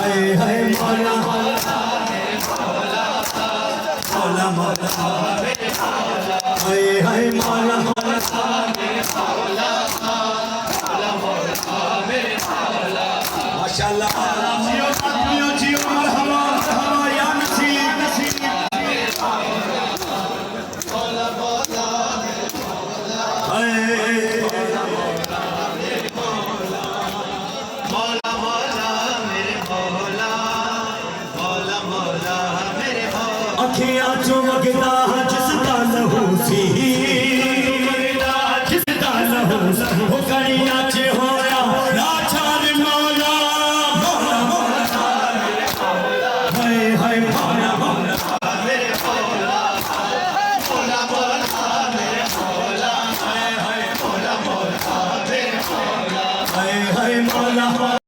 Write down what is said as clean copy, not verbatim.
हाय हाय मौला मौला मौला हाय हाय मौला माशाअल्लाह जियो जियो जियो मरहबा मरहबा या नसीब नसीब अखियां चुमकदा